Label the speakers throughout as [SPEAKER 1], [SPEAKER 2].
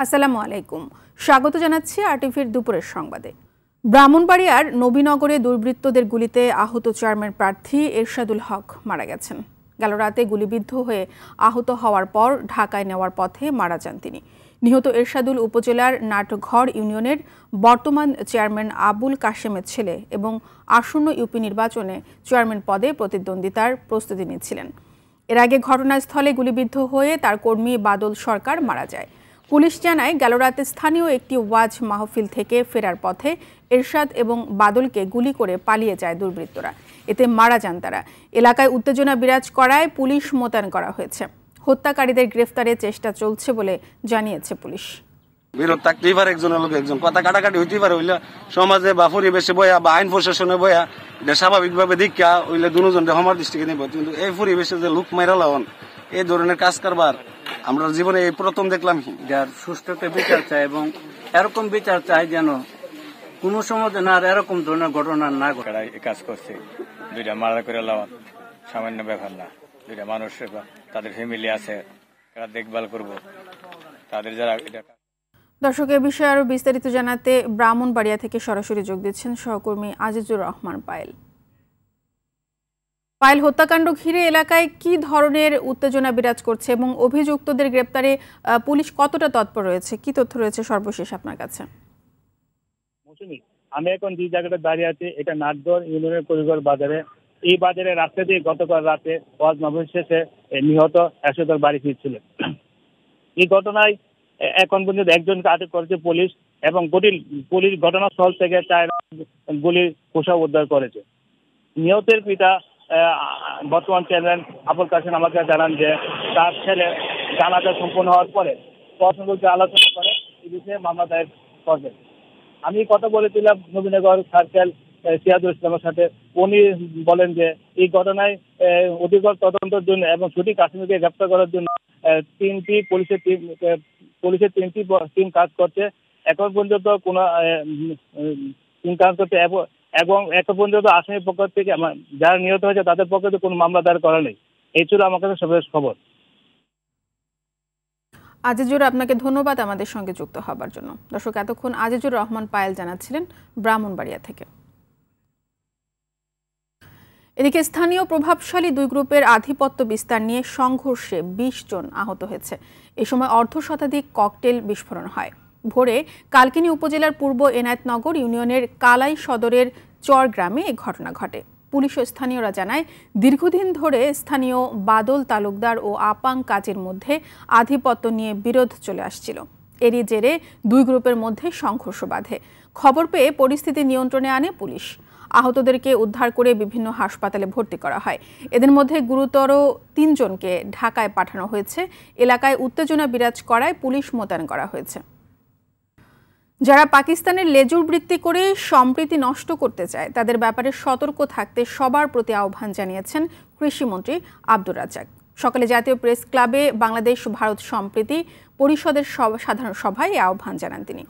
[SPEAKER 1] আসসালামু আলাইকুম। স্বাগত জানাচ্ছি আরটিভির দুপুরের সংবাদে। ব্রাহ্মণবাড়িয়ার নবীনগরে দুর্বৃত্তদের গুলিতে আহত চেয়ারম্যান প্রার্থী এরশাদুল হক মারা গেছেন। গেল রাতে গুলিবিদ্ধ হয়ে আহত হওয়ার পর ঢাকায় নেওয়ার পথে মারা যান তিনি। নিহত এরশাদুল উপজেলার নাটঘর ইউনিয়নের বর্তমান চেয়ারম্যান আবুল কাশেমের ছেলে এবং আসন্ন ইউপি নির্বাচনে চেয়ারম্যান পদে প্রতিদ্বন্দ্বিতার প্রস্তুতি নিচ্ছিলেন। এর আগে ঘটনাস্থলে গুলিবিদ্ধ হয়ে তার কর্মী বাদল সরকার মারা যায়। পুলিশ জানায়, গেল রাতে স্থানীয় একটি ওয়াজ মাহফিল থেকে ফেরার পথে এরশাদ এবং বাদলকে গুলি করে পালিয়ে যায় দুর্বৃত্তরা। এতে মারা যান তারা। এলাকায় উত্তেজনা বিরাজ করায় পুলিশ মোতায়েন করা হয়েছে। হত্যাকারীদের গ্রেফতারের চেষ্টা চলছে বলে জানিয়েছে পুলিশ।
[SPEAKER 2] বিরোধ থাকতেই পারে, একজন কথা কাটাকাটি হইতেই পারে, হইলে সমাজে বা পরিবেশে বয়া বা আইন প্রশাসনে বয়া এটা স্বাভাবিকভাবে দীক্ষা হইলে দুজন হমার দৃষ্টিকে নিব। কিন্তু এই পরিবেশে যে লোক মাইরা লাগান, এই ধরনের কাজ কারবার আমরা জীবনে এই প্রথম দেখলাম।
[SPEAKER 3] যার সুষ্ঠুতে বিচার চাই এবং এরকম বিচার চাই যেন কোনো সমাজে না এরকম ধরনের ঘটনা না ঘটে।
[SPEAKER 4] কাজ করছে, দুইটা মারা করে লাওয়া সামান্য ব্যাপার না। দুইটা মানুষ তাদের ফ্যামিলি আছে, এরা দেখভাল করব তাদের যারা।
[SPEAKER 1] দর্শক, এ বিষয়ে আরো বিস্তারিত জানাতে ব্রাহ্মণবাড়িয়া থেকে সরাসরি যোগ দিচ্ছেন সহকর্মী আজিজুর রহমান পায়েল। পায়েল, হত্যাকাণ্ড ঘিরে এলাকায় কি ধরনের উত্তেজনা বিরাজ করছে এবং অভিযুক্তদের গ্রেপ্তারে পুলিশ কতটা তৎপর রয়েছে, কি তথ্য রয়েছে সর্বশেষ আপনার কাছে?
[SPEAKER 5] আমি এখন যে জায়গাটা দাঁড়িয়ে আছি এটা নাটঘর ইউনিয়নের করিগর বাজারে। এই বাজারে রাস্তা দিয়ে গতকাল রাতে ওয়াজ মাহফিল শেষে নিহত এরশাদুল বাড়ি ফিরছিলেন। এই ঘটনায় এখন পর্যন্ত একজনকে আটক করেছে পুলিশ এবং পুলিশ ঘটনাস্থল থেকে 4 গুলির খোসা উদ্ধার করেছে। নিহতের পিতা বর্তমান চেয়ারম্যান আবুল কাশেম আমাকে জানান যে তার ছেলে জানাজা সম্পন্ন হওয়ার পরে প্রশাসনকে আলোচনা করে এই বিষয়ে মামলা দায়ের করবে। আমি কথা বলেছিলাম নবীনগর সার্কেল সিয়াদুল ইসলামের সাথে। উনি বলেন যে এই ঘটনায় অধিকতর তদন্তের জন্য এবং সঠিক আসামিকে গ্রেপ্তার করার জন্য পুলিশের তিনটি টিম কাজ করছে। এখন পর্যন্ত কোন টিম কাজ করছে এবং এখন পর্যন্ত আসামির পক্ষ থেকে যারা নিহত হয়েছে তাদের পক্ষে কোনো মামলা দায়ের করা নেই। এই ছিল আমার কাছে সর্বশেষ খবর।
[SPEAKER 1] আজিজুর, আপনাকে ধন্যবাদ আমাদের সঙ্গে যুক্ত হবার জন্য। দর্শক, এতক্ষণ আজিজুর রহমান পায়েল জানাচ্ছিলেন ব্রাহ্মণবাড়িয়া থেকে। এদিকে স্থানীয় প্রভাবশালী দুই গ্রুপের আধিপত্য বিস্তার নিয়ে সংঘর্ষে 20 জন আহত হয়েছে। এ সময় অর্ধশতাধিক ককটেল বিস্ফোরণ হয়। ভোরে কালকিনি উপজেলার পূর্ব এনায়েতনগর ইউনিয়নের কালাই সদরের চর গ্রামে এই ঘটনা ঘটে। পুলিশ ও স্থানীয়রা জানায়, দীর্ঘদিন ধরে স্থানীয় বাদল তালুকদার ও আপাং কাজের মধ্যে আধিপত্য নিয়ে বিরোধ চলে আসছিল। এরই জেরে দুই গ্রুপের মধ্যে সংঘর্ষ বাধে। খবর পেয়ে পরিস্থিতি নিয়ন্ত্রণে আনে পুলিশ। আহতদেরকে উদ্ধার করে বিভিন্ন হাসপাতালে ভর্তি করা হয়। এদের মধ্যে গুরুতর 3 জনকে ঢাকায় পাঠানো হয়েছে। এলাকায় উত্তেজনা বিরাজ করায় পুলিশ মোতায়েন করা হয়েছে। যারা পাকিস্তানের লেজুর বৃত্তি করে সম্প্রীতি নষ্ট করতে চায় তাদের ব্যাপারে সতর্ক থাকতে সবার প্রতি আহ্বান জানিয়েছেন কৃষিমন্ত্রী আব্দুর রাজ্জাক। সকালে জাতীয় প্রেস ক্লাবে বাংলাদেশ ভারত সম্প্রীতি পরিষদের সাধারণ সভায় এই আহ্বান জানান তিনি।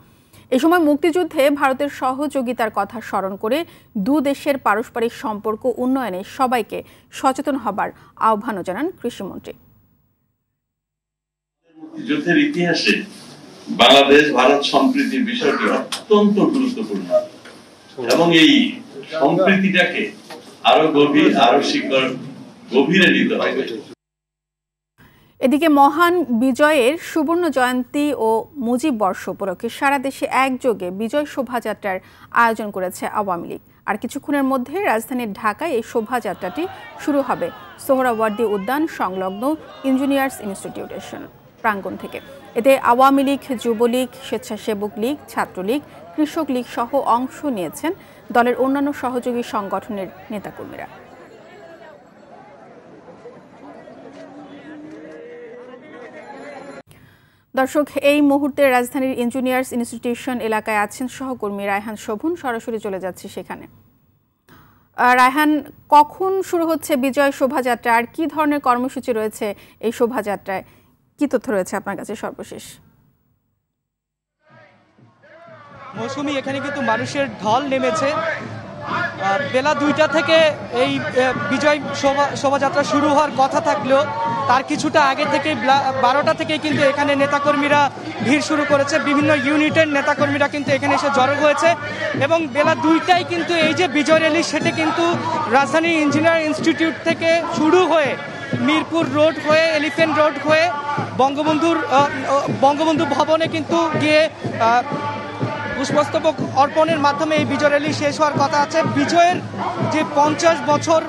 [SPEAKER 1] এ সময় মুক্তিযুদ্ধে ভারতের সহযোগিতার কথা স্মরণ করে দু দেশের পারস্পরিক সম্পর্ক উন্নয়নে সবাইকে সচেতন হবার আহ্বানও জানান কৃষিমন্ত্রী।
[SPEAKER 6] মুক্তিযুদ্ধের ইতিহাসে বাংলাদেশ ভারত সম্প্রীতির বিষয়টি অত্যন্ত গুরুত্বপূর্ণ এবং এই সম্প্রীতিটাকে আরো গভীর আরো শিকড় গভীরে নিতে হবে।
[SPEAKER 1] এদিকে মহান বিজয়ের সুবর্ণ জয়ন্তী ও মুজিব বর্ষ উপলক্ষে সারা দেশে একযোগে বিজয় শোভাযাত্রার আয়োজন করেছে আওয়ামী লীগ। আর কিছুক্ষণের মধ্যে রাজধানীর ঢাকায় এই শোভাযাত্রাটি শুরু হবে সোহরাওয়ার্দী উদ্যান সংলগ্ন ইঞ্জিনিয়ার্স ইনস্টিটিউটের প্রাঙ্গণ থেকে। এতে আওয়ামী লীগ, যুবলীগ, স্বেচ্ছাসেবক লীগ, ছাত্রলীগ, কৃষক লীগ সহ অংশ নিয়েছেন দলের অন্যান্য সহযোগী সংগঠনের নেতাকর্মীরা। দর্শক, এই মুহূর্তে রাজধানীর ইঞ্জিনিয়ার্স ইনস্টিটিউশন এলাকায় আছেন সহকর্মী রায়হান শোভন। সরাসরি চলে যাচ্ছি সেখানে। রায়হান, কখন শুরু হচ্ছে বিজয় শোভাযাত্রা আর কি ধরনের কর্মসূচি রয়েছে এই শোভাযাত্রায়, কি তথ্য রয়েছে আপনার কাছে সর্বশেষ?
[SPEAKER 7] মৌসুমী, এখানে কিন্তু মানুষের ঢল নেমেছে। বেলা 2টা থেকে এই বিজয় শোভাযাত্রা শুরু হওয়ার কথা থাকলেও তার কিছুটা আগে থেকে 12টা থেকে কিন্তু এখানে নেতাকর্মীরা ভিড় শুরু করেছে। বিভিন্ন ইউনিটের নেতাকর্মীরা কিন্তু এখানে এসে জড়ো হয়েছে এবং বেলা 2টায় কিন্তু এই যে বিজয় র্যালি সেটা কিন্তু রাজধানী ইঞ্জিনিয়ার ইনস্টিটিউট থেকে শুরু হয়ে মিরপুর রোড হয়ে এলিফ্যান্ট রোড হয়ে বঙ্গবন্ধু ভবনে কিন্তু গিয়ে পুষ্পস্তবক অর্পণের মাধ্যমে এই বিজয় র্যালি শেষ হওয়ার কথা আছে। বিজয়ের যে 50 বছর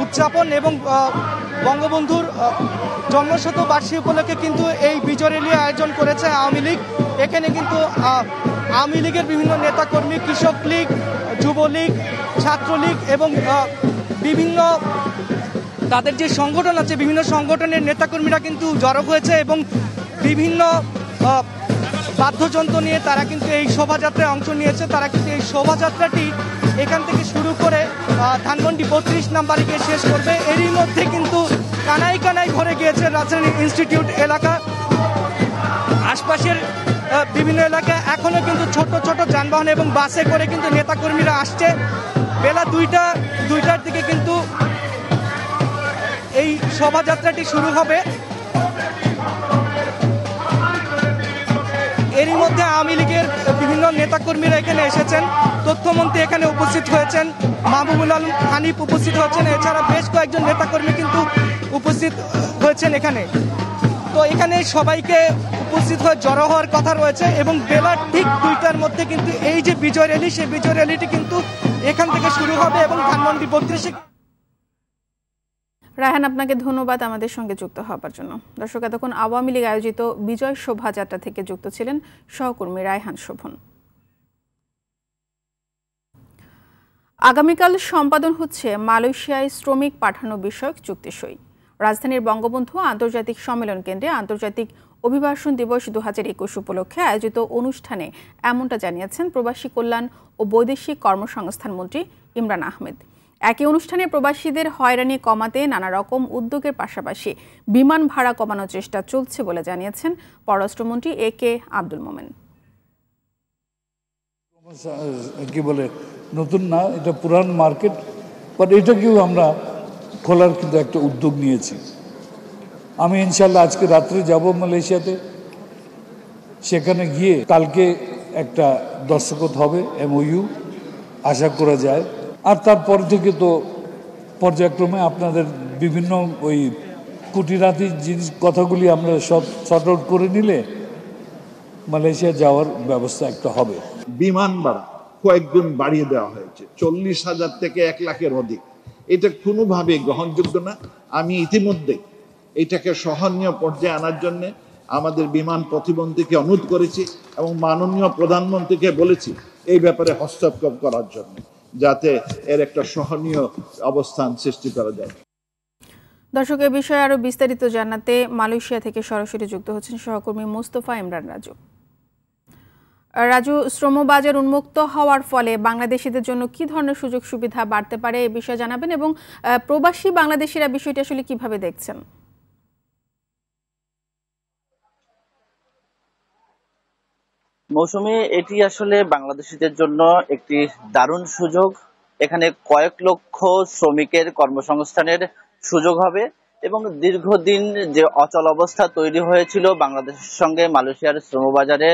[SPEAKER 7] উদযাপন এবং বঙ্গবন্ধুর জন্মশতবার্ষিকী উপলক্ষে কিন্তু এই বিজয় র্যালি আয়োজন করেছে আওয়ামী লীগ। এখানে কিন্তু আওয়ামী লীগের বিভিন্ন নেতাকর্মী, কৃষক লীগ, যুবলীগ, ছাত্রলীগ এবং বিভিন্ন তাদের যে সংগঠন আছে বিভিন্ন সংগঠনের নেতাকর্মীরা কিন্তু জড়ো হয়েছে এবং বিভিন্ন বাদ্যযন্ত্র নিয়ে তারা কিন্তু এই শোভাযাত্রায় অংশ নিয়েছে। তারা কিন্তু এই শোভাযাত্রাটি এখান থেকে শুরু করে ধানমন্ডি 32 নাম্বারে গিয়ে শেষ করবে। এরই মধ্যে কিন্তু কানায় কানায় ভরে গিয়েছে রাজধানী ইনস্টিটিউট এলাকা, আশপাশের বিভিন্ন এলাকায় এখনো কিন্তু ছোট ছোট যানবাহন এবং বাসে করে কিন্তু নেতাকর্মীরা আসছে। বেলা 2টার দিকে কিন্তু এই শোভাযাত্রাটি শুরু হবে। এরই মধ্যে আওয়ামী লীগের বিভিন্ন নেতাকর্মীরা এখানে এসেছেন। তথ্যমন্ত্রী এখানে উপস্থিত হয়েছেন, মাহবুবুল আলম হানিফ উপস্থিত হয়েছেন, এছাড়া বেশ কয়েকজন নেতাকর্মী কিন্তু উপস্থিত হয়েছেন এখানে। তো এখানে সবাইকে উপস্থিত হয়ে জড়ো হওয়ার কথা রয়েছে এবং বেলা ঠিক 2টার মধ্যে কিন্তু এই যে বিজয় র্যালি সেই বিজয় র্যালিটি কিন্তু এখান থেকে শুরু হবে এবং ধানমন্ডি 32।
[SPEAKER 1] রায়হান, আপনাকে ধন্যবাদ আমাদের সঙ্গে যুক্ত হওয়ার জন্য। দর্শক, এতক্ষণ আওয়ামী লীগ আয়োজিত বিজয় শোভাযাত্রা থেকে যুক্ত ছিলেন সহকর্মী রায়হান শোভন। আগামীকাল সম্পাদন হচ্ছে মালয়েশিয়ায় শ্রমিক পাঠানো বিষয়ক চুক্তিসই। রাজধানীর বঙ্গবন্ধু আন্তর্জাতিক সম্মেলন কেন্দ্রে আন্তর্জাতিক অভিবাসন দিবস 2021 উপলক্ষে আয়োজিত অনুষ্ঠানে এমনটা জানিয়েছেন প্রবাসী কল্যাণ ও বৈদেশিক কর্মসংস্থান মন্ত্রী ইমরান আহমেদ। একই অনুষ্ঠানে প্রবাসীদের হয়রানি কমাতে নানা রকম উদ্যোগের পাশাপাশি বিমান ভাড়া কমানোর চেষ্টা চলছে বলে জানিয়েছেন পররাষ্ট্রমন্ত্রী AK আব্দুল মোমেন।
[SPEAKER 8] কি বলে, নতুন না, এটা পুরান মার্কেট, বাট এটাকেও আমরা খোলার কিন্তু একটা উদ্যোগ নিয়েছি। আমি ইনশাল্লাহ আজকে রাত্রে যাব মালয়েশিয়াতে, সেখানে গিয়ে কালকে একটা দস্তখত হবে MOU আশা করা যায়। আর তারপর থেকে তো পর্যায়ক্রমে আপনাদের বিভিন্ন ওই কুটিরাতি জিনিস কথাগুলি আমরা সব শর্ট আউট করে নিলে মালয়েশিয়া যাওয়ার ব্যবস্থা একটা হবে।
[SPEAKER 9] বিমান ভাড়া কয়েকগুণ বাড়িয়ে দেওয়া হয়েছে, 40,000 থেকে 1 লাখের অধিক। এটা কোনোভাবে গ্রহণযোগ্য না। আমি ইতিমধ্যে এটাকে সহনীয় পর্যায়ে আনার জন্য আমাদের বিমান প্রতিমন্ত্রীকে অনুরোধ করেছি এবং মাননীয় প্রধানমন্ত্রীকে বলেছি এই ব্যাপারে হস্তক্ষেপ করার জন্য, যাতে এর একটা সহনীয় অবস্থান সৃষ্টি করা যায়।
[SPEAKER 1] দর্শক, এ বিষয়ে আরো বিস্তারিত জানাতে মালয়েশিয়া থেকে সরাসরি যুক্ত হচ্ছেন সহকর্মী মোস্তফা ইমরান রাজু। রাজু, শ্রমবাজার উন্মুক্ত হওয়ার ফলে বাংলাদেশিদের জন্য কি ধরনের সুযোগ সুবিধা বাড়তে পারে এ বিষয়ে জানাবেন এবং প্রবাসী বাংলাদেশিরা বিষয়টি আসলে কিভাবে দেখছেন?
[SPEAKER 10] মৌসুমী, এটি আসলে বাংলাদেশিদের জন্য একটি দারুণ সুযোগ। এখানে কয়েক লক্ষ শ্রমিকের কর্মসংস্থানের সুযোগ হবে এবং দীর্ঘদিন যে অচল অবস্থা তৈরি হয়েছিল বাংলাদেশের সঙ্গে মালয়েশিয়ার শ্রমবাজারে,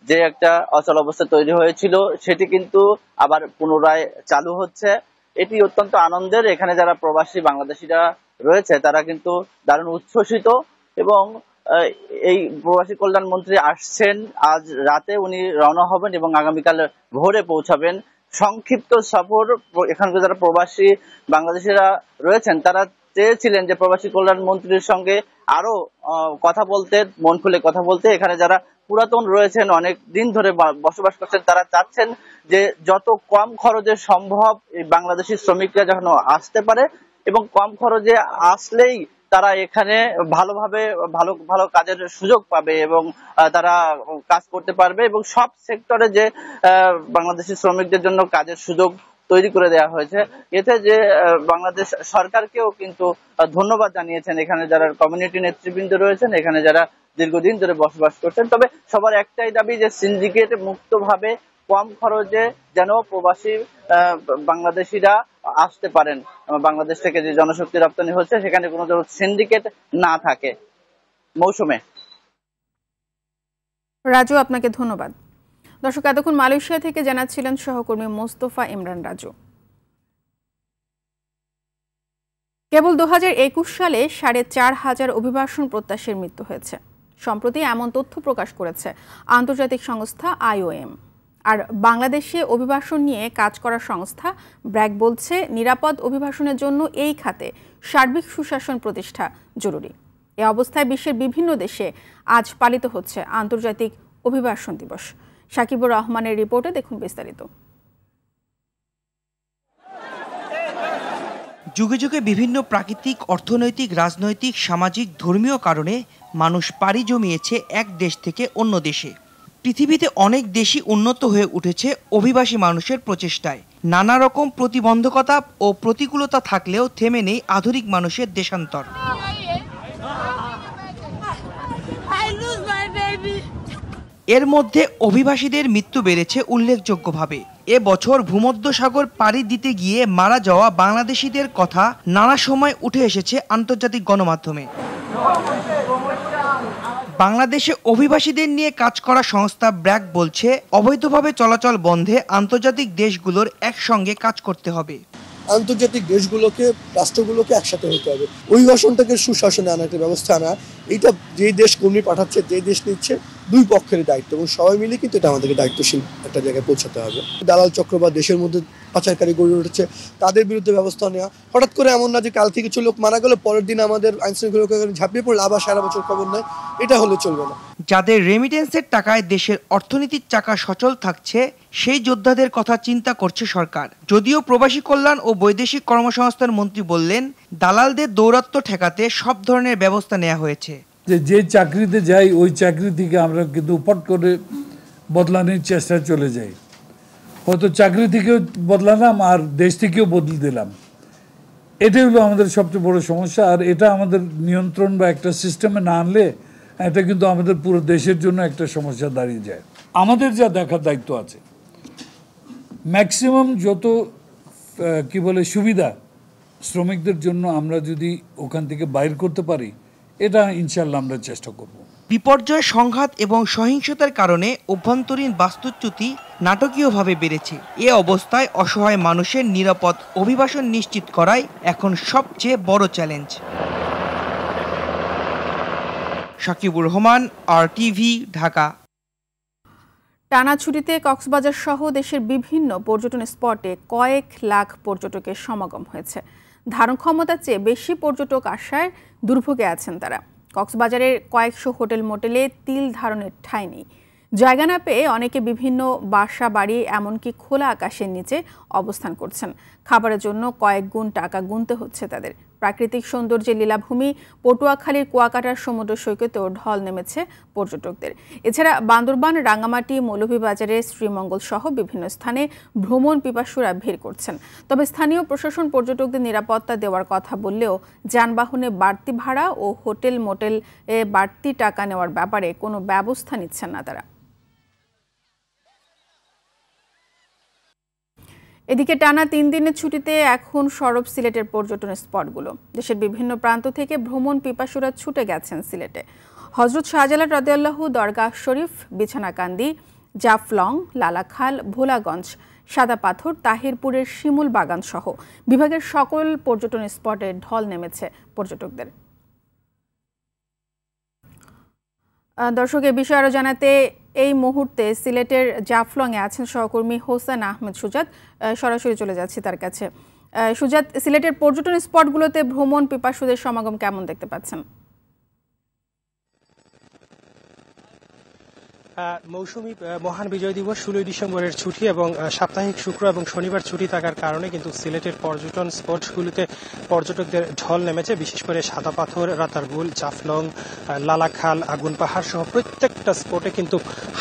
[SPEAKER 10] যে একটা অচল অবস্থা তৈরি হয়েছিল সেটি কিন্তু আবার পুনরায় চালু হচ্ছে। এটি অত্যন্ত আনন্দের। এখানে যারা প্রবাসী বাংলাদেশিরা রয়েছে তারা কিন্তু দারুণ উচ্ছ্বসিত এবং এই প্রবাসী কল্যাণ মন্ত্রী আসছেন আজ রাতে, উনি রওনা হবেন এবং আগামীকাল ভোরে পৌঁছাবেন। সংক্ষিপ্ত সফর। এখানকার যারা প্রবাসী বাংলাদেশিরা রয়েছেন তারা চেয়েছিলেন যে প্রবাসী কল্যাণ মন্ত্রীর সঙ্গে আরো কথা বলতে, মন খুলে কথা বলতে। এখানে যারা পুরাতন রয়েছেন, অনেক দিন ধরে বসবাস করছেন, তারা চাচ্ছেন যে যত কম খরচে সম্ভব এই বাংলাদেশি শ্রমিকরা যেন আসতে পারে এবং কম খরচে আসলেই তারা এখানে ভালোভাবে ভালো কাজের সুযোগ পাবে এবং তারা কাজ করতে পারবে এবং সব সেক্টরে যে বাংলাদেশি শ্রমিকদের জন্য কাজের সুযোগ তৈরি করে দেওয়া হয়েছে, এতে যে বাংলাদেশ সরকারকেও কিন্তু ধন্যবাদ জানিয়েছেন এখানে যারা কমিউনিটি নেতৃবৃন্দ রয়েছেন, এখানে যারা দীর্ঘদিন ধরে বসবাস করছেন। তবে সবার একটাই দাবি যে সিন্ডিকেট মুক্তভাবে কম খরচে যেন প্রবাসী বাংলাদেশিরা আসতে পারেন, বাংলাদেশ থেকে যে জনশক্তি রপ্তানি হচ্ছে সেখানে কোনো সিন্ডিকেট না থাকে। মৌসুমে
[SPEAKER 1] রাজু, আপনাকে ধন্যবাদ। দর্শক, এতক্ষণ মালয়েশিয়া থেকে জানাচ্ছিলেন সহকর্মী মোস্তফা ইমরান রাজু। কেবল 2021 সালে 4,500 অভিবাসন প্রত্যাশীর মৃত্যু হয়েছে। সম্প্রতি এমন তথ্য প্রকাশ করেছে আন্তর্জাতিক সংস্থা IOM। আর বাংলাদেশে অভিবাসন নিয়ে কাজ করা সংস্থা ব্র্যাক বলছে, নিরাপদ অভিবাসনের জন্য এই খাতে সার্বিক সুশাসন প্রতিষ্ঠা জরুরি। এ অবস্থায় বিশ্বের বিভিন্ন দেশে আজ পালিত হচ্ছে আন্তর্জাতিক অভিবাসন দিবস। সাকিবুর রহমানের রিপোর্টে দেখুন বিস্তারিত।
[SPEAKER 11] যুগে যুগে বিভিন্ন প্রাকৃতিক, অর্থনৈতিক, রাজনৈতিক, সামাজিক, ধর্মীয় কারণে মানুষ পাড়ি জমিয়েছে এক দেশ থেকে অন্য দেশে। পৃথিবীতে অনেক দেশই উন্নত হয়ে উঠেছে অভিবাসী মানুষের প্রচেষ্টায়। নানা রকম প্রতিবন্ধকতা ও প্রতিকূলতা থাকলেও থেমে নেই আধুনিক মানুষের দেশান্তর। এর মধ্যে অভিবাসীদের মৃত্যু বেড়েছে উল্লেখযোগ্যভাবে। এ বছর ভূমধ্যসাগর পাড়ি দিতে গিয়ে মারা যাওয়া বাংলাদেশিদের কথা নানা সময় উঠে এসেছে আন্তর্জাতিক গণমাধ্যমে। বাংলাদেশে অভিবাসীদের নিয়ে কাজ করা সংস্থা ব্র্যাক বলছে, অবৈধভাবে চলাচল বন্ধে আন্তর্জাতিক দেশগুলোর একসঙ্গে কাজ করতে হবে।
[SPEAKER 12] আন্তর্জাতিক দেশগুলোকে, রাষ্ট্রগুলোকে একসাথে হতে হবে, অভিবাসনটাকে সুশাসনে আনার একটা ব্যবস্থা আনা। এইটা যে দেশ কর্মী পাঠাচ্ছে, যে দেশ নিচ্ছে, দুই পক্ষের দায়িত্ব, এবং সবাই মিলে কিন্তু এটা আমাদেরকে দায়িত্বশীল একটা জায়গায় পৌঁছাতে হবে। দালাল চক্র বা দেশের মধ্যে পাচারকারী গড়ে উঠেছে, তাদের বিরুদ্ধে ব্যবস্থা নেওয়া। হঠাৎ করে এমন না যে কাল থেকে কিছু লোক মারা গেল, পরের দিন আমাদের আইন শৃঙ্খলা ঝাঁপিয়ে পড়লে আবার সারা বছর খবর নেয়। এটা হলে চলবে না।
[SPEAKER 11] যাদের রেমিটেন্সের টাকায় দেশের অর্থনীতির চাকা সচল থাকছে, সেই যোদ্ধাদের কথা চিন্তা করছে সরকার। যদিও প্রবাসী কল্যাণ ও বৈদেশিক কর্মসংস্থান মন্ত্রী বললেন, দালালদের দৌরাত্ম্য ঠেকাতে সব ধরনের ব্যবস্থা নেওয়া হয়েছে।
[SPEAKER 8] যে চাকরিতে যাই, ওই চাকরি থেকে আমরা কিন্তু পট করে বদলানোর চেষ্টায় চলে যাই। হয়তো চাকরি থেকেও বদলালাম আর দেশ থেকেও বদলে দিলাম। এটাই হলো আমাদের সবচেয়ে বড় সমস্যা। আর এটা আমাদের নিয়ন্ত্রণ বা একটা সিস্টেমে না আনলে এটা কিন্তু আমাদের পুরো দেশের জন্য একটা সমস্যা দাঁড়িয়ে যায়। আমাদের যা দেখার দায়িত্ব আছে, ম্যাক্সিমাম যত সুবিধা শ্রমিকদের জন্য আমরা যদি ওখান থেকে বাইর করতে পারি, এটা ইনশাল্লাহ আমরা চেষ্টা করব।
[SPEAKER 11] বিপর্যয়, সংঘাত এবং সহিংসতার কারণে অভ্যন্তরীণ বাস্তুচ্যুতি নাটকীয়ভাবে বেড়েছে। এ অবস্থায় অসহায় মানুষের নিরাপদ অভিবাসন নিশ্চিত করাই এখন সবচেয়ে বড় চ্যালেঞ্জ। সাকিবুর রহমান, RTV, ঢাকা।
[SPEAKER 1] টানা ছুটিতে কক্সবাজার সহ দেশের বিভিন্ন পর্যটন স্পটে কয়েক লাখ পর্যটকের সমাগম হয়েছে। ধারণ ক্ষমতার চেয়ে বেশি পর্যটক আসায় দুর্ভোগে আছেন তারা। কক্সবাজারের কয়েকশো হোটেল মোটেলে তিল ধারণের ঠাঁই নেই। জায়গা না পেয়ে অনেকে বিভিন্ন বাসা বাড়ি, এমনকি খোলা আকাশের নিচে অবস্থান করছেন। খাবারের জন্য কয়েক গুণ টাকা গুনতে হচ্ছে তাদের। প্রাকৃতিক সৌন্দর্যের লীলাভূমি পটুয়াখালীর কুয়াকাটার সমুদ্র সৈকতেও ঢল নেমেছে পর্যটকদের। এছাড়া বান্দরবান, রাঙামাটি, মৌলভীবাজারের শ্রীমঙ্গল সহ বিভিন্ন স্থানে ভ্রমণ পিপাসুরা ভিড় করছেন। তবে স্থানীয় প্রশাসন পর্যটকদের নিরাপত্তা দেওয়ার কথা বললেও যানবাহনে বাড়তি ভাড়া ও হোটেল মোটেলে বাড়তি টাকা নেওয়ার ব্যাপারে কোনো ব্যবস্থা নিচ্ছেন না তারা। এদিকে টানা 3 দিনের ছুটিতে এখন সরব সিলেটের পর্যটন স্পটগুলো। দেশের বিভিন্ন প্রান্ত থেকে ভ্রমণ পিপাসুরা ছুটে গেছেন সিলেটে। হজরত শাহজালাল রাদিয়াল্লাহু দরগাহ শরীফ, বিছানাকান্দি, জাফলং, লালাখাল, ভোলাগঞ্জ, সাদা পাথর, তাহিরপুরের শিমুল বাগান সহ বিভাগের সকল পর্যটন স্পটে ঢল নেমেছে পর্যটকদের। দর্শক, এ বিষয়ে আরো জানাতে এই মুহূর্তে সিলেটের জাফলংয়ে আছেন সহকর্মী হোসেন আহমেদ সুজাত। সরাসরি চলে যাচ্ছি তার কাছে। সুজাত, সিলেটের পর্যটন স্পটগুলোতে ভ্রমণ পিপাসুদের সমাগম কেমন দেখতে পাচ্ছেন?
[SPEAKER 13] মৌসুমী মহান বিজয় দিবস 16 ডিসেম্বরের ছুটি এবং সাপ্তাহিক শুক্র এবং শনিবার ছুটি থাকার কারণে কিন্তু সিলেটের পর্যটন স্পটগুলিতে পর্যটকদের ঢল নেমেছে। বিশেষ করে সাদা পাথর, রাতারগুল, জাফলং, লালাখাল, আগুন পাহাড় সহ প্রত্যেকটা স্পটে কিন্তু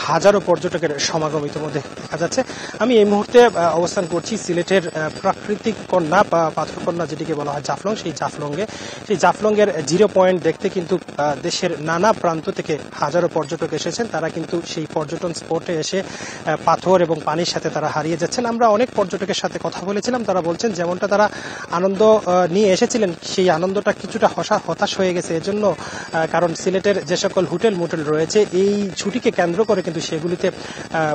[SPEAKER 13] হাজারো পর্যটকের সমাগম ইতিমধ্যে দেখা যাচ্ছে। আমি এই মুহূর্তে অবস্থান করছি সিলেটের প্রাকৃতিক কন্যা বা পাথরকন্যা যেটিকে বলা হয় জাফলং, সেই জাফলংয়ের জিরো পয়েন্ট দেখতে কিন্তু দেশের নানা প্রান্ত থেকে হাজারো পর্যটক এসেছেন। তারা কিন্তু সেই পর্যটন স্পটে এসে পাথর এবং পানির সাথে তারা হারিয়ে যাচ্ছেন। আমরা অনেক পর্যটকের সাথে কথা বলেছিলাম, তারা বলছেন যেমনটা তারা আনন্দ নিয়ে এসেছিলেন সেই আনন্দটা কিছুটা হতাশ হয়ে গেছে। এজন্য কারণ সিলেটের যে সকল হোটেল মোটেল রয়েছে এই ছুটিকে কেন্দ্র করে কিন্তু সেগুলিতে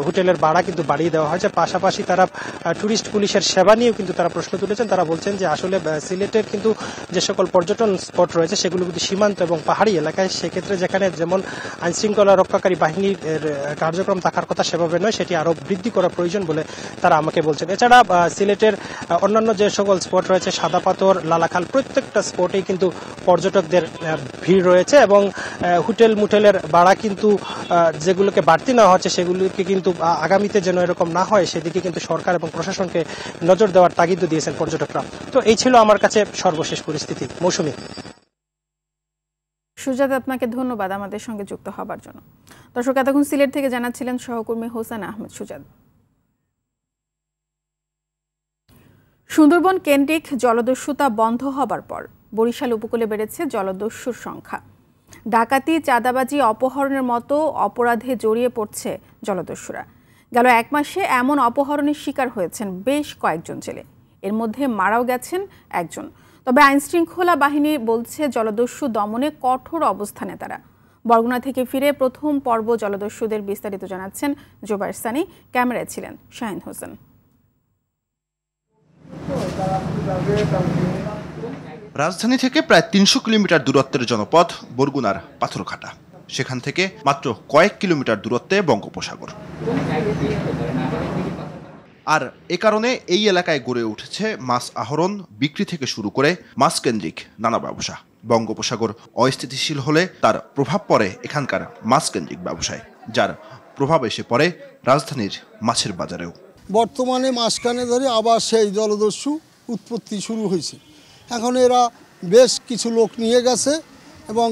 [SPEAKER 13] হোটেলের ভাড়া কিন্তু বাড়িয়ে দেওয়া হয়েছে। পাশাপাশি তারা টুরিস্ট পুলিশের সেবা নিয়েও কিন্তু তারা প্রশ্ন তুলেছেন। তারা বলছেন যে আসলে সিলেটের কিন্তু যে সকল পর্যটন স্পট রয়েছে সেগুলো কিন্তু সীমান্ত এবং পাহাড়ি এলাকায়, সেক্ষেত্রে যেখানে যেমন আইনশৃঙ্খলা রক্ষাকারী বাহিনীর কার্যক্রম থাকার কথা সেভাবে নয়, সেটি আরো বৃদ্ধি করা প্রয়োজন বলে তারা আমাকে বলছেন। এছাড়া সিলেটের অন্যান্য যে সকল স্পট রয়েছে সাদা পাথর, লালাখাল, প্রত্যেকটা স্পটেই কিন্তু পর্যটকদের ভিড় রয়েছে এবং হোটেল মুটেলের ভাড়া কিন্তু যেগুলোকে বাড়তি নেওয়া হচ্ছে সেগুলোকে কিন্তু আগামীতে যেন এরকম না হয় সেদিকে কিন্তু সরকার এবং প্রশাসনকে নজর দেওয়ার তাগিদ দিয়েছেন পর্যটকরা। তো এই ছিল আমার কাছে সর্বশেষ পরিস্থিতি। মৌসুমী।
[SPEAKER 1] সুজাত, আপনাকে ধন্যবাদ আমাদের সঙ্গে যুক্ত হবার জন্য। দর্শক, এতক্ষণ সিলেট থেকে জানাচ্ছিলেন সহকর্মী হোসেন আহমেদ সুজাত। সুন্দরবন কেন্দ্রিক জলদস্যুতা বন্ধ হবার পর বরিশাল উপকূলে বেড়েছে জলদস্যুর সংখ্যা। ডাকাতি, চাঁদাবাজি, অপহরণের মতো অপরাধে জড়িয়ে পড়ছে জলদস্যুরা। গেল এক মাসে এমন অপহরণের শিকার হয়েছেন বেশ কয়েকজন জেলে, এর মধ্যে মারাও গেছেন একজন। তবে আইনশৃঙ্খলা বাহিনী বলছে জলদস্যু দমনে কঠোর অবস্থানে তারা। বরগুনা থেকে ফিরে প্রথম পর্ব জলদস্যুদের বিস্তারিত জানাচ্ছেন জুবায়ের সানি, ক্যামেরায় ছিলেন শাহিন হোসেন।
[SPEAKER 14] রাজধানী থেকে প্রায় ৩০০ কিলোমিটার দূরত্বের জনপদ বরগুনার পাথরঘাটা। সেখান থেকে মাত্র কয়েক কিলোমিটার দূরত্বে বঙ্গোপসাগর। আর এ কারণে এই এলাকায় গড়ে উঠেছে মাছ আহরণ, বিক্রি থেকে শুরু করে মাছ কেন্দ্রিক নানা ব্যবসা। বঙ্গোপসাগর অস্থিতিশীল হলে তার প্রভাব পড়ে এখানকার মাছ কেন্দ্রিক ব্যবসায়, যার প্রভাব এসে পড়ে রাজধানীর মাছের বাজারেও।
[SPEAKER 15] বর্তমানে মাঝখানে ধরে আবার সেই জলদস্যু উৎপত্তি শুরু হয়েছে। এখন এরা বেশ কিছু লোক নিয়ে গেছে এবং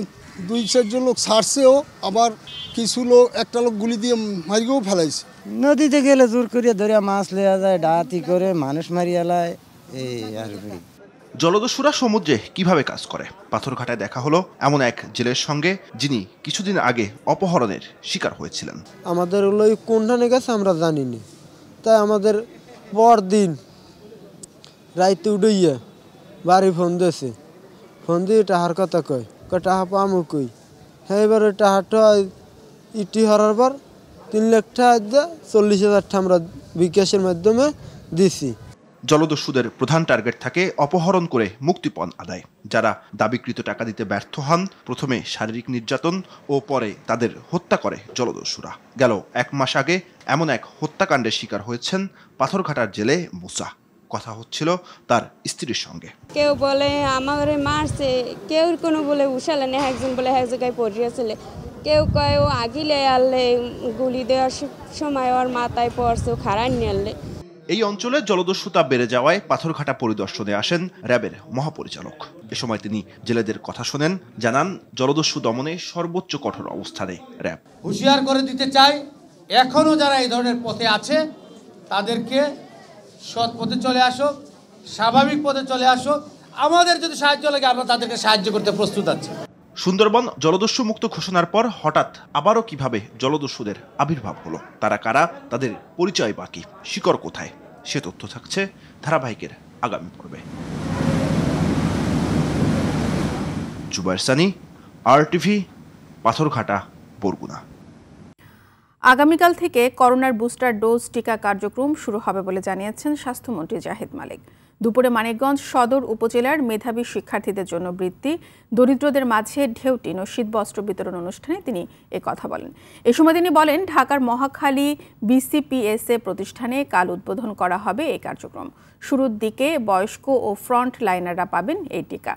[SPEAKER 15] ২-৪ লোক ছাড়ছেও, আবার কিছু লোক একটা লোক গুলি দিয়ে মারিয়েও ফেলাইছে।
[SPEAKER 16] নদীতে গেলে জোর করিয়া ধরিয়া মাছ লেয়া যায়, ডাকাতি করে মানুষ মারিয়া লায়। এই আর
[SPEAKER 14] জলদস্যুরা সমুদ্রে কিভাবে কাজ করে পাথরঘাটায় দেখা হলো এমন এক জেলের সঙ্গে, যিনি কিছুদিন আগে অপহরণের শিকার হয়েছিলেন।
[SPEAKER 17] আমাদের ওই কোনখানে গেছে আমরা জানিনি, তাই আমাদের পরদিন রাইতে উড়াইয়া বাড়ি ফোন দিয়েছে। ফোন দিয়ে টাহার কথা কয়, টাহা পামু কই। হ্যাঁ, এবারে টাহাটা ইটি হরার পর ৩ লাখ টাকা দিয়ে ৪০,০০০ টাকা আমরা বিকাশের মাধ্যমে দিছি।
[SPEAKER 14] জলদস্যুদের প্রধান টার্গেট থাকে অপহরণ করে মুক্তিপণ আদায়। যারা দাবিকৃত টাকা দিতে ব্যর্থ হন, প্রথমে শারীরিক নির্যাতন ও পরে তাদের হত্যা করে জলদস্যুরা। গেল ১ মাস আগে এমন এক হত্যাকাণ্ডের শিকার হয়েছেন পাথরঘাটার জেলে মুসা। কথা হচ্ছিল তার স্ত্রীর সঙ্গে।
[SPEAKER 18] কেউ বলে আমার মারছে, কেউ কোনো বলে উশালে নেই, একজন বলে এক জায়গায় পড়িয়েছিল, কেউ কয় ও আগিলে আনলে গুলি দেওয়ার সময় ওর মাথায় পড়ছে, ও খারাপ নিয়ে আনলে।
[SPEAKER 14] এই অঞ্চলে জলদস্যুতা বেড়ে যাওয়ায় পাথরঘাটা পরিদর্শনে আসেন র্যাবের মহাপরিচালক। এ সময় তিনি জেলেদের কথা শোনেন, জানান জলদস্যু দমনে সর্বোচ্চ কঠোর অবস্থানে র্যাব।
[SPEAKER 19] হুঁশিয়ার করে দিতে চাই, এখনো যারা এই ধরনের পথে আছে তাদেরকে সৎ পথে চলে আসো, স্বাভাবিক পথে চলে আসো। আমাদের যদি সাহায্য লাগে আমরা তাদেরকে সাহায্য করতে প্রস্তুত আছি।
[SPEAKER 14] সুন্দরবন জলদস্যু মুক্ত ঘোষণার পর হঠাৎ আবারও কিভাবে জলদস্যুদের আবির্ভাব হলো, তারা কারা, তাদের পরিচয় বাকি, শিকড় কোথায়, সে তথ্য থাকছে ধারাবাহিকের আগামী পর্বে। জুবায়ের সানি, RTV, পাথরঘাটা, বরগুনা।
[SPEAKER 1] আগামীকাল থেকে করোনার বুস্টার ডোজ টিকা কার্যক্রম শুরু হবে বলে জানিয়েছেন স্বাস্থ্যমন্ত্রী জাহিদ মালিক। দুপুরে মানিকগঞ্জ সদর উপজেলার মেধাবী শিক্ষার্থীদের জন্য বৃত্তি, দরিদ্রদের মাঝে ঢেউটিন ও শীতবস্ত্র বিতরণ অনুষ্ঠানে তিনি কথা বলেন। এ সময় তিনি বলেন, ঢাকার মহাখালী BCPSA প্রতিষ্ঠানে কাল উদ্বোধন করা হবে এই কার্যক্রম। শুরুর দিকে বয়স্ক ও ফ্রন্ট লাইনাররা পাবেন এই টিকা।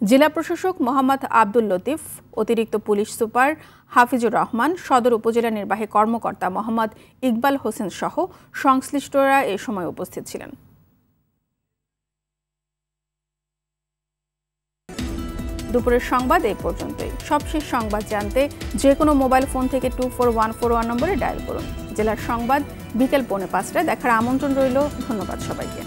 [SPEAKER 1] জেলা প্রশাসক মোহাম্মদ আব্দুল লতিফ, অতিরিক্ত পুলিশ সুপার হাফিজুর রহমান, সদর উপজেলা নির্বাহী কর্মকর্তা মোহাম্মদ ইকবাল হোসেন সহ সংশ্লিষ্টরা এ সময় উপস্থিত ছিলেন। দুপুরের সংবাদ এই পর্যন্তই। সবশেষ সংবাদ জানতে যে কোনো মোবাইল ফোন থেকে 24141 নম্বরে ডায়াল করুন। জেলার সংবাদ বিকেল 4:45টায় দেখার আমন্ত্রণ রইল। ধন্যবাদ সবাইকে।